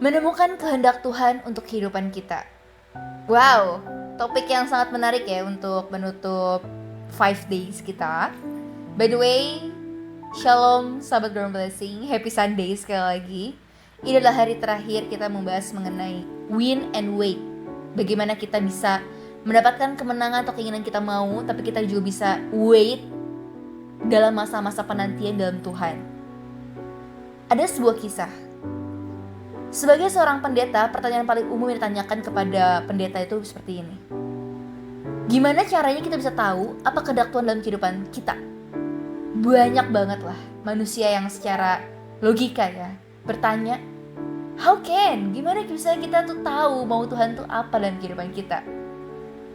Menemukan kehendak Tuhan untuk kehidupan kita. Wow, topik yang sangat menarik ya untuk menutup 5 days kita. By the way, Shalom sahabat Ground Blessing, Happy Sunday sekali lagi. Ini adalah hari terakhir kita membahas mengenai win and wait. Bagaimana kita bisa mendapatkan kemenangan atau keinginan kita mau, tapi kita juga bisa wait dalam masa-masa penantian dalam Tuhan. Ada sebuah kisah. Sebagai seorang pendeta, pertanyaan paling umum yang ditanyakan kepada pendeta itu seperti ini. Gimana caranya kita bisa tahu apa kehendak Tuhan dalam kehidupan kita? Banyak banget lah manusia yang secara logika ya bertanya, how can? Gimana bisa kita tuh tahu mau Tuhan tuh apa dalam kehidupan kita?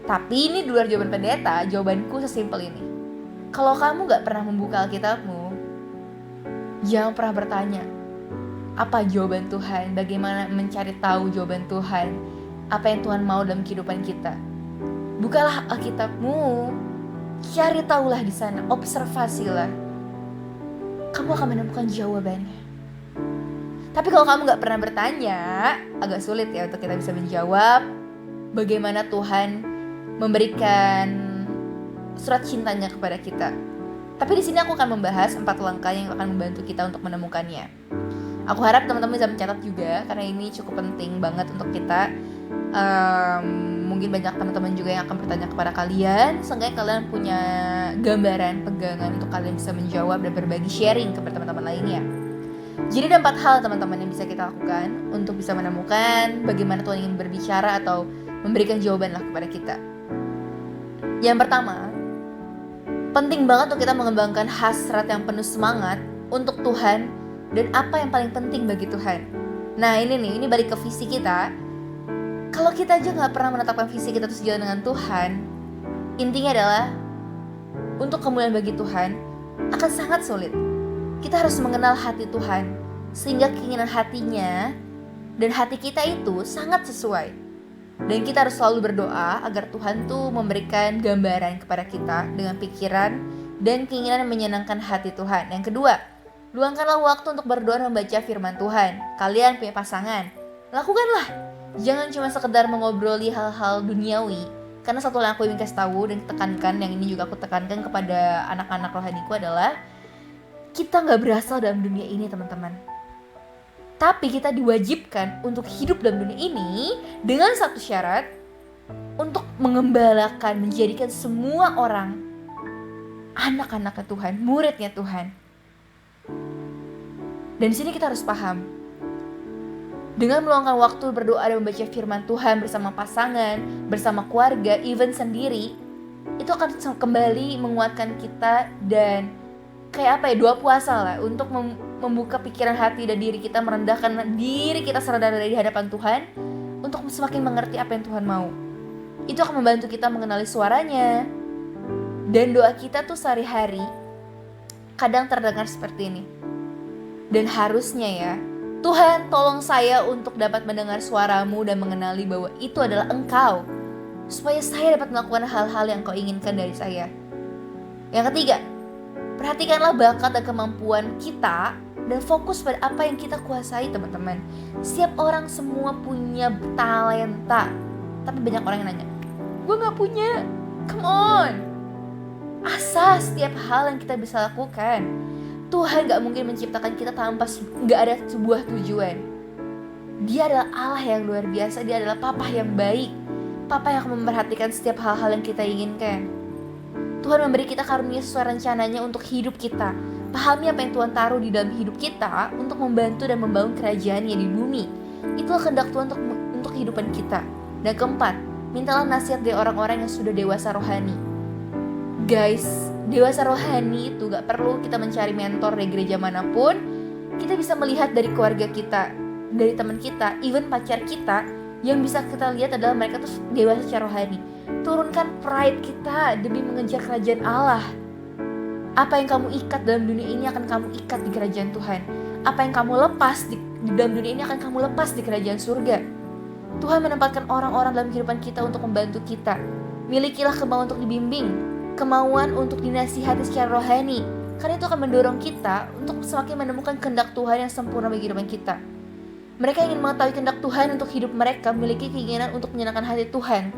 Tapi ini di luar jawaban pendeta, jawabanku sesimpel ini. Kalau kamu gak pernah membuka Alkitabmu, jangan pernah bertanya, apa jawaban Tuhan? Bagaimana mencari tahu jawaban Tuhan? Apa yang Tuhan mau dalam kehidupan kita? Bukalah Alkitabmu, cari tahulah di sana, observasilah. Kamu akan menemukan jawabannya. Tapi kalau kamu gak pernah bertanya, agak sulit ya untuk kita bisa menjawab bagaimana Tuhan memberikan surat cintanya kepada kita. Tapi di sini aku akan membahas 4 langkah yang akan membantu kita untuk menemukannya. Aku harap teman-teman bisa mencatat juga, karena ini cukup penting banget untuk kita. Mungkin banyak teman-teman juga yang akan bertanya kepada kalian, sehingga kalian punya gambaran, pegangan untuk kalian bisa menjawab dan berbagi sharing kepada teman-teman lainnya. Jadi ada 4 hal teman-teman yang bisa kita lakukan untuk bisa menemukan bagaimana Tuhan ingin berbicara atau memberikan jawaban lah kepada kita. Yang pertama, penting banget untuk kita mengembangkan hasrat yang penuh semangat untuk Tuhan dan apa yang paling penting bagi Tuhan. Nah ini balik ke visi kita. Kalau kita aja gak pernah menetapkan visi kita terus jalan dengan Tuhan, intinya adalah untuk kemuliaan bagi Tuhan akan sangat sulit. Kita harus mengenal hati Tuhan, sehingga keinginan hatinya dan hati kita itu sangat sesuai. Dan kita harus selalu berdoa agar Tuhan tuh memberikan gambaran kepada kita dengan pikiran dan keinginan yang menyenangkan hati Tuhan. Yang kedua, luangkanlah waktu untuk berdoa dan membaca firman Tuhan. Kalian punya pasangan, lakukanlah. Jangan cuma sekedar mengobroli hal-hal duniawi. Karena satu hal yang aku ingin kasih tahu dan tekankan, yang ini juga aku tekankan kepada anak-anak rohaniku adalah kita gak berasal dalam dunia ini teman-teman. Tapi kita diwajibkan untuk hidup dalam dunia ini dengan satu syarat, untuk mengembalakan, menjadikan semua orang anak-anaknya Tuhan, muridnya Tuhan. Dan di sini kita harus paham, dengan meluangkan waktu berdoa dan membaca firman Tuhan bersama pasangan, bersama keluarga, even sendiri, itu akan kembali menguatkan kita dan kayak doa puasa lah untuk membuka pikiran hati dan diri kita, merendahkan diri kita secara di hadapan Tuhan untuk semakin mengerti apa yang Tuhan mau. Itu akan membantu kita mengenali suaranya. Dan doa kita tuh sehari-hari kadang terdengar seperti ini. Dan harusnya ya, Tuhan tolong saya untuk dapat mendengar suaramu dan mengenali bahwa itu adalah Engkau, supaya saya dapat melakukan hal-hal yang Kau inginkan dari saya. Yang ketiga, perhatikanlah bakat dan kemampuan kita dan fokus pada apa yang kita kuasai teman-teman. Setiap orang semua punya talenta, tapi banyak orang yang nanya, gue gak punya. Come on, asah setiap hal yang kita bisa lakukan. Tuhan gak mungkin menciptakan kita tanpa gak ada sebuah tujuan. Dia adalah Allah yang luar biasa. Dia adalah Papa yang baik, Papa yang akan memperhatikan setiap hal-hal yang kita inginkan. Tuhan memberi kita karunia sesuai rencananya untuk hidup kita. Pahami apa yang Tuhan taruh di dalam hidup kita untuk membantu dan membangun kerajaannya di bumi. Itulah kehendak Tuhan untuk kehidupan kita. Dan keempat, mintalah nasihat dari orang-orang yang sudah dewasa rohani. Guys, dewasa rohani itu gak perlu kita mencari mentor dari gereja manapun. Kita bisa melihat dari keluarga kita, dari teman kita, even pacar kita. Yang bisa kita lihat adalah mereka tuh dewasa secara rohani. Turunkan pride kita demi mengejar kerajaan Allah. Apa yang kamu ikat dalam dunia ini akan kamu ikat di kerajaan Tuhan. Apa yang kamu lepas di dalam dunia ini akan kamu lepas di kerajaan surga. Tuhan menempatkan orang-orang dalam kehidupan kita untuk membantu kita. Milikilah kemauan untuk dibimbing, kemauan untuk dinasihati secara rohani, karena itu akan mendorong kita untuk semakin menemukan kehendak Tuhan yang sempurna bagi kehidupan kita. Mereka ingin mengetahui kehendak Tuhan untuk hidup mereka, memiliki keinginan untuk menyenangkan hati Tuhan.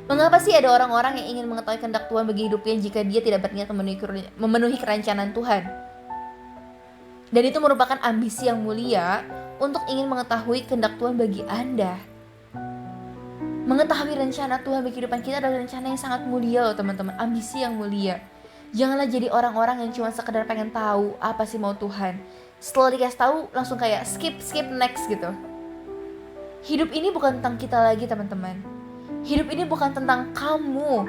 Mengapa sih ada orang-orang yang ingin mengetahui kehendak Tuhan bagi hidupnya jika dia tidak berniat memenuhi kerancangan Tuhan? Dan itu merupakan ambisi yang mulia untuk ingin mengetahui kehendak Tuhan bagi Anda. Mengetahui rencana Tuhan bagi kehidupan kita adalah rencana yang sangat mulia loh teman-teman, ambisi yang mulia. Janganlah jadi orang-orang yang cuma sekedar pengen tahu apa sih mau Tuhan. Setelah dikasih tahu langsung kayak skip next gitu. Hidup ini bukan tentang kita lagi teman-teman. Hidup ini bukan tentang kamu,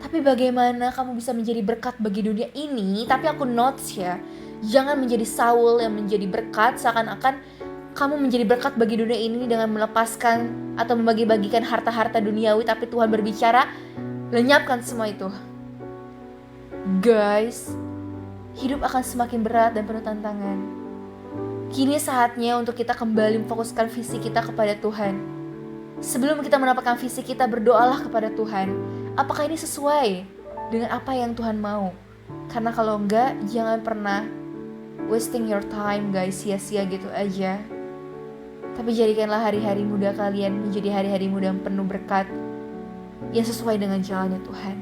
tapi bagaimana kamu bisa menjadi berkat bagi dunia ini. Tapi aku notes ya, jangan menjadi Saul yang menjadi berkat seakan-akan kamu menjadi berkat bagi dunia ini dengan melepaskan atau membagi-bagikan harta-harta duniawi. Tapi Tuhan berbicara, lenyapkan semua itu. Guys, hidup akan semakin berat dan penuh tantangan. Kini saatnya untuk kita kembali memfokuskan visi kita kepada Tuhan. Sebelum kita mendapatkan visi kita, berdoalah kepada Tuhan. Apakah ini sesuai dengan apa yang Tuhan mau? Karena kalau enggak, jangan pernah wasting your time guys, sia-sia gitu aja. Tapi jadikanlah hari-hari muda kalian menjadi hari-hari muda yang penuh berkat, yang sesuai dengan jalannya Tuhan.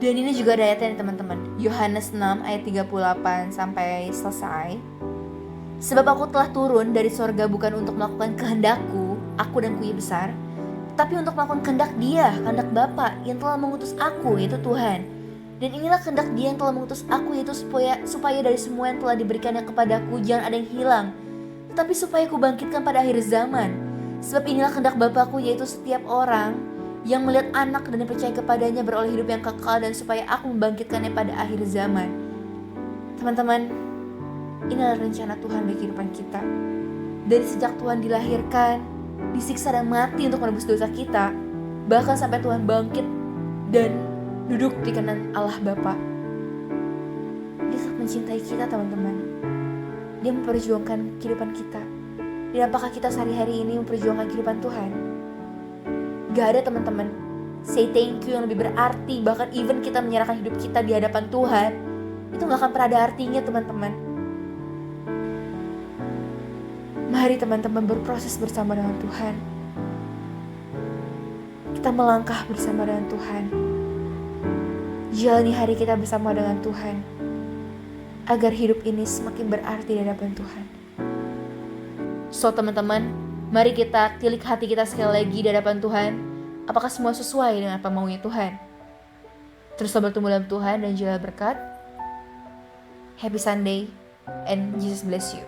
Dan ini juga ada ayatnya teman-teman, Yohanes 6 ayat 38 sampai selesai. Sebab aku telah turun dari sorga bukan untuk melakukan kehendakku, aku dan kuil besar, tapi untuk melakukan kehendak Dia, kehendak Bapa yang telah mengutus aku, yaitu Tuhan. Dan inilah kehendak Dia yang telah mengutus aku, yaitu supaya dari semua yang telah diberikannya kepadaku jangan ada yang hilang, tetapi supaya ku bangkitkan pada akhir zaman. Sebab inilah kehendak Bapakku, yaitu setiap orang yang melihat anak dan percaya kepadanya beroleh hidup yang kekal, dan supaya aku membangkitkannya pada akhir zaman. Teman-teman, inilah rencana Tuhan bagi kehidupan kita. Dari sejak Tuhan dilahirkan, disiksa dan mati untuk menebus dosa kita, bahkan sampai Tuhan bangkit dan duduk di kanan Allah Bapa. Dia sangat mencintai kita teman-teman. Dia memperjuangkan kehidupan kita. Dan apakah kita sehari-hari ini memperjuangkan kehidupan Tuhan? Gak ada teman-teman. Say thank you yang lebih berarti. Bahkan even kita menyerahkan hidup kita di hadapan Tuhan, itu gak akan pernah ada artinya teman-teman. Mari teman-teman berproses bersama dengan Tuhan. Kita melangkah bersama dengan Tuhan. Jalani hari kita bersama dengan Tuhan, agar hidup ini semakin berarti di hadapan Tuhan. So teman-teman, mari kita tilik hati kita sekali lagi di hadapan Tuhan. Apakah semua sesuai dengan apa maunya Tuhan? Terus bertumbuh dalam Tuhan dan jalan berkat. Happy Sunday and Jesus bless you.